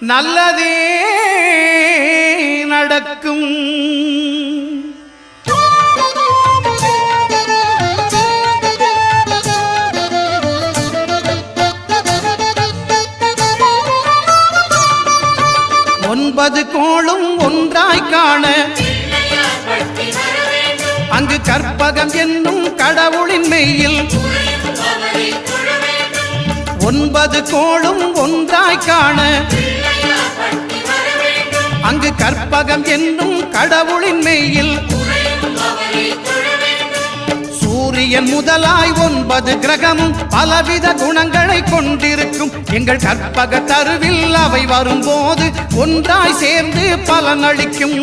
நல்லதே நடக்கும். ஒன்பது கோளும் ஒன்றாய் காண அங்கு கற்பகம் என்னும் கடவுளின் மெய்யில் ஒன்பது கோளும் ஒன்றாய் காண அங்கு கற்பகம் என்னும் கடவுளின் மெய்யில் சூரியன் முதலாய் 9 கிரகமும் பலவித குணங்களை கொண்டிருக்கும். எங்கள் கற்பக தருவில் அவை வரும்போது ஒன்றாய் சேர்ந்து பலனளிக்கும்.